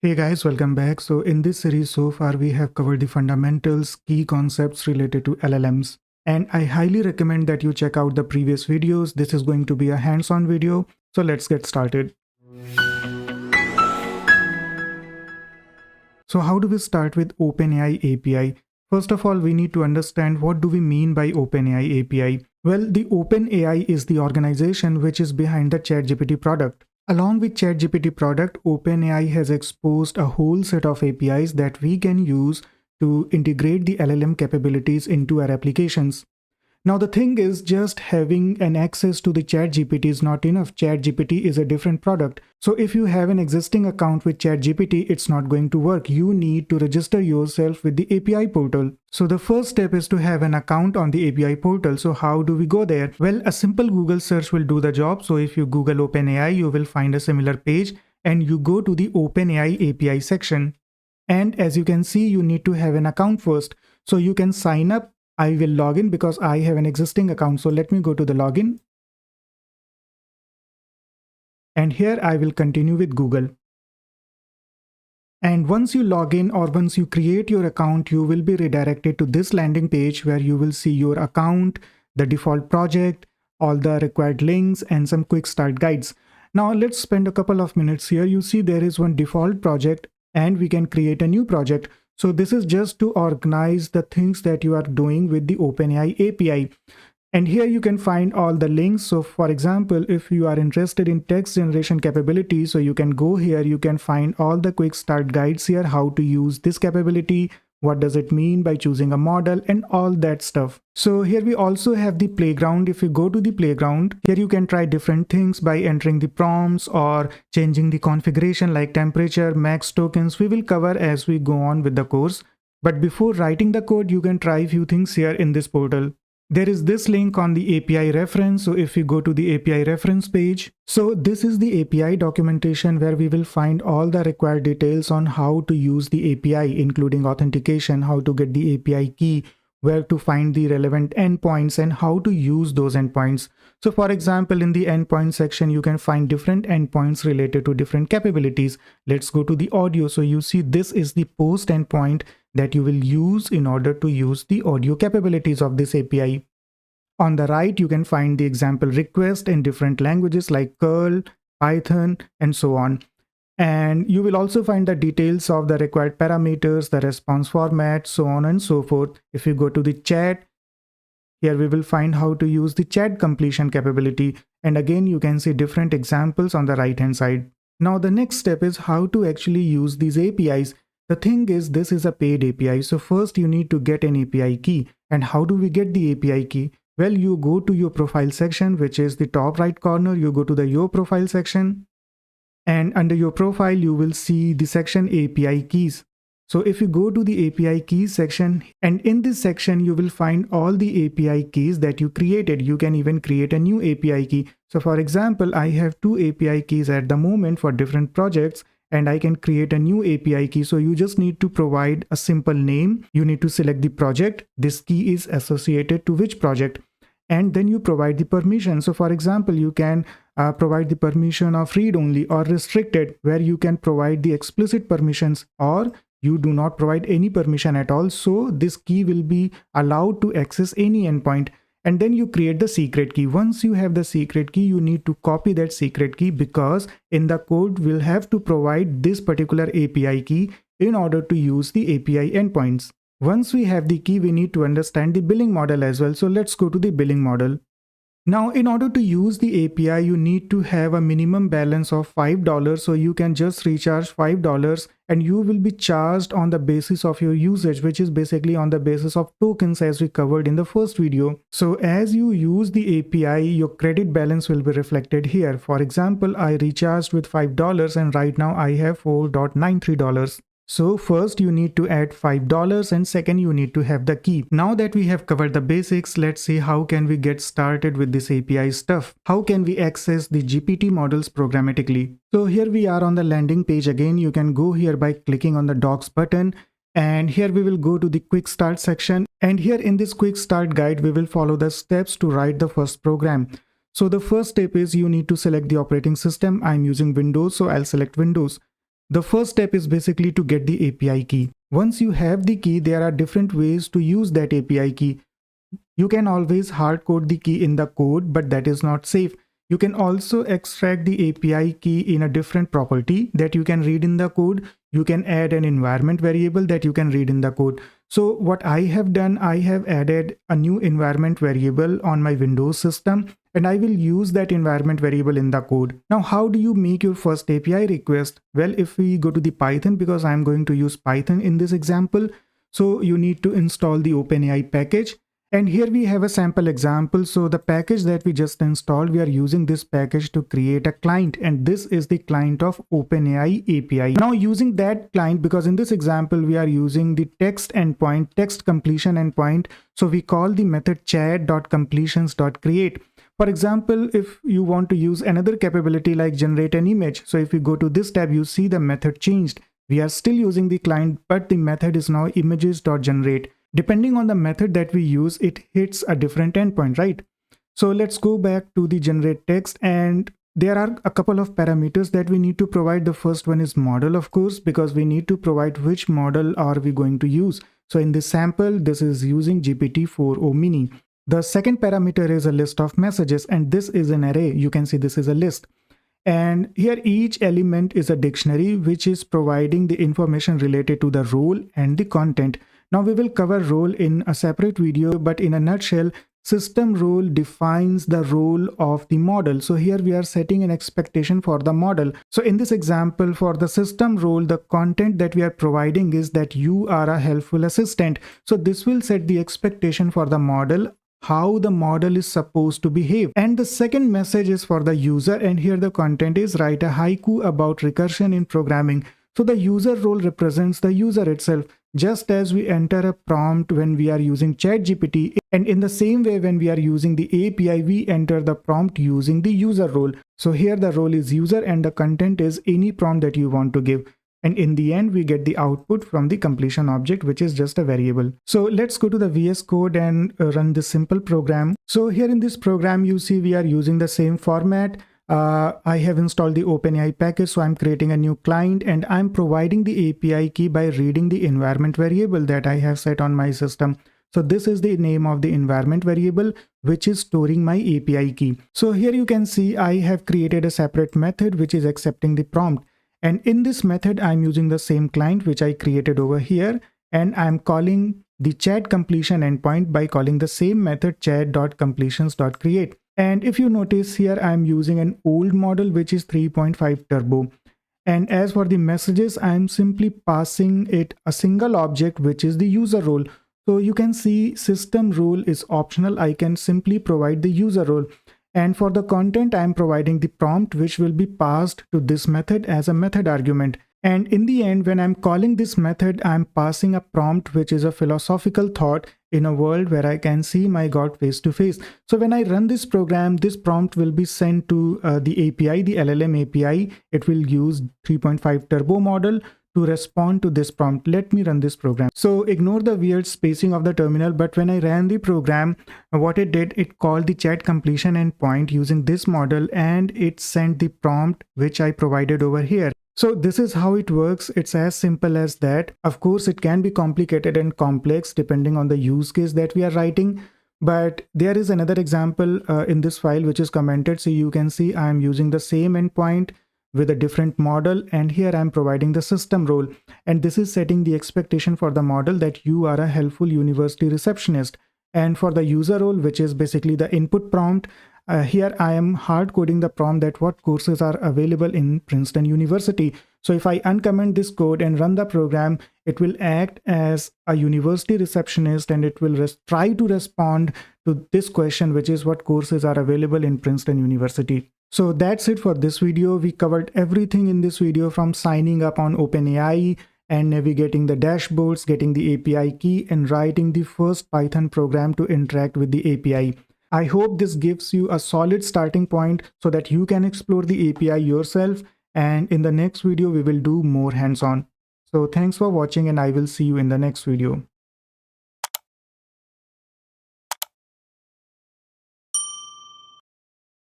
Hey guys, welcome back. So in this series so far we have covered the fundamentals, key concepts related to LLMs. And I highly recommend that you check out the previous videos. This is going to be a hands-on video. So let's get started. So how do we start with OpenAI API? First of all, we need to understand what do we mean by OpenAI API. Well, the OpenAI is the organization which is behind the ChatGPT product. Along with ChatGPT product, OpenAI has exposed a whole set of APIs that we can use to integrate the LLM capabilities into our applications. Now the thing is, just having an access to the ChatGPT is not enough. ChatGPT is a different product. So if you have an existing account with ChatGPT, it's not going to work. You need to register yourself with the API portal. So the first step is to have an account on the API portal. So how do we go there? Well, a simple Google search will do the job. So if you Google OpenAI, you will find a similar page and you go to the OpenAI API section. And as you can see, you need to have an account first. So you can sign up. I will log in because I have an existing account. So let me go to the login. And here I will continue with Google. And once you log in or once you create your account, you will be redirected to this landing page where you will see your account, the default project, all the required links and some quick start guides. Now let's spend a couple of minutes here. You see there is one default project and we can create a new project. So this is just to organize the things that you are doing with the OpenAI API. And here you can find all the links. So for example, if you are interested in text generation capability, so you can go here, you can find all the quick start guides here, how to use this capability, what does it mean by choosing a model and all that stuff. So here we also have the playground. If you go to the playground, here you can try different things by entering the prompts or changing the configuration like temperature, max tokens. We will cover as we go on with the course. But before writing the code, you can try a few things here in this portal. There is this link on the API reference. So if you go to the API reference page, so this is the API documentation where we will find all the required details on how to use the API, including authentication, how to get the API key, where to find the relevant endpoints and how to use those endpoints. So for example, in the endpoint section, you can find different endpoints related to different capabilities. Let's go to the audio. So you see this is the post endpoint that you will use in order to use the audio capabilities of this API. On the right, you can find the example request in different languages like Curl, Python, and so on. And you will also find the details of the required parameters, the response format, so on and so forth. If you go to the chat, here we will find how to use the chat completion capability. And again, you can see different examples on the right hand side. Now the next step is how to actually use these APIs. The thing is, this is a paid API. So first you need to get an API key. And how do we get the API key? Well, you go to your profile section, which is the top right corner. You go to the your profile section. And under your profile, you will see the section API keys. So if you go to the API keys section, and in this section, you will find all the API keys that you created. You can even create a new API key. So for example, I have two API keys at the moment for different projects, and I can create a new API key. So you just need to provide a simple name. You need to select the project. This key is associated to which project. And then you provide the permission. So for example, you can provide the permission of read only or restricted, where you can provide the explicit permissions, or you do not provide any permission at all. So this key will be allowed to access any endpoint. And then you create the secret key. Once you have the secret key, you need to copy that secret key, because in the code we'll have to provide this particular API key in order to use the API endpoints. Once we have the key, we need to understand the billing model as well. So let's go to the billing model. Now, in order to use the API, you need to have a minimum balance of $5. So you can just recharge $5 and you will be charged on the basis of your usage, which is basically on the basis of tokens, as we covered in the first video. So as you use the API, your credit balance will be reflected here. For example, I recharged with $5 and right now I have $4.93. So first you need to add $5 and second you need to have the key. Now that we have covered the basics, let's see how can we get started with this API stuff. How can we access the GPT models programmatically? So here we are on the landing page again. You can go here by clicking on the docs button. And here we will go to the quick start section. And here in this quick start guide, we will follow the steps to write the first program. So the first step is you need to select the operating system. I'm using Windows, so I'll select Windows. The first step is basically to get the API key. Once you have the key, there are different ways to use that API key. You can always hard code the key in the code, but that is not safe. You can also extract the API key in a different property that you can read in the code. You can add an environment variable that you can read in the code. So what I have done, I have added a new environment variable on my Windows system, and I will use that environment variable in the code. Now, how do you make your first API request? Well, if we go to the Python, because I'm going to use Python in this example, so you need to install the OpenAI package. And here we have a sample example. So the package that we just installed, we are using this package to create a client, and this is the client of OpenAI API. Now using that client, because in this example we are using the text endpoint, text completion endpoint, so we call the method chat.completions.create. For example, if you want to use another capability like generate an image, so if you go to this tab, you see the method changed. We are still using the client, but the method is now images.generate. Depending on the method that we use, it hits a different endpoint, right? So let's go back to the generate text, and there are a couple of parameters that we need to provide. The first one is model, of course, because we need to provide which model are we going to use. So in this sample, this is using GPT-4o mini. The second parameter is a list of messages, and this is an array. You can see this is a list. And here each element is a dictionary, which is providing the information related to the role and the content. Now we will cover role in a separate video, but in a nutshell, system role defines the role of the model. So here we are setting an expectation for the model. So in this example, for the system role, the content that we are providing is that you are a helpful assistant. So this will set the expectation for the model, how the model is supposed to behave. And the second message is for the user, and here the content is write a haiku about recursion in programming. So the user role represents the user itself, just as we enter a prompt when we are using ChatGPT, and in the same way when we are using the API, we enter the prompt using the user role. So here the role is user and the content is any prompt that you want to give. And in the end, we get the output from the completion object, which is just a variable. So let's go to the VS Code and run this simple program. So here in this program, you see we are using the same format. I have installed the OpenAI package, so I'm creating a new client and I'm providing the API key by reading the environment variable that I have set on my system. So this is the name of the environment variable, which is storing my API key. So here you can see I have created a separate method which is accepting the prompt. And in this method, I'm using the same client which I created over here, and I'm calling the chat completion endpoint by calling the same method chat.completions.create. And if you notice here, I'm using an old model which is 3.5 turbo. And as for the messages, I'm simply passing it a single object which is the user role. So you can see system role is optional. I can simply provide the user role. And for the content, I'm providing the prompt which will be passed to this method as a method argument. And in the end, when I'm calling this method, I'm passing a prompt which is a philosophical thought in a world where I can see my God face to face. So when I run this program, this prompt will be sent to the API, the LLM API. It will use 3.5 turbo model to respond to this prompt. Let me run this program. So ignore the weird spacing of the terminal, but when I ran the program, what it did, it called the chat completion endpoint using this model, and it sent the prompt which I provided over here. So this is how it works. It's as simple as that. Of course, it can be complicated and complex depending on the use case that we are writing. But there is another example in this file which is commented. So you can see I'm using the same endpoint with a different model, and here I'm providing the system role. And this is setting the expectation for the model that you are a helpful university receptionist. And for the user role, which is basically the input prompt, here I am hard coding the prompt that what courses are available in Princeton University. So if I uncomment this code and run the program, it will act as a university receptionist, and it will try to respond to this question, which is what courses are available in Princeton University. So that's it for this video. We covered everything in this video, from signing up on OpenAI and navigating the dashboards, getting the API key, and writing the first Python program to interact with the API. I hope this gives you a solid starting point so that you can explore the API yourself, and in the next video we will do more hands-on. So thanks for watching, and I will see you in the next video.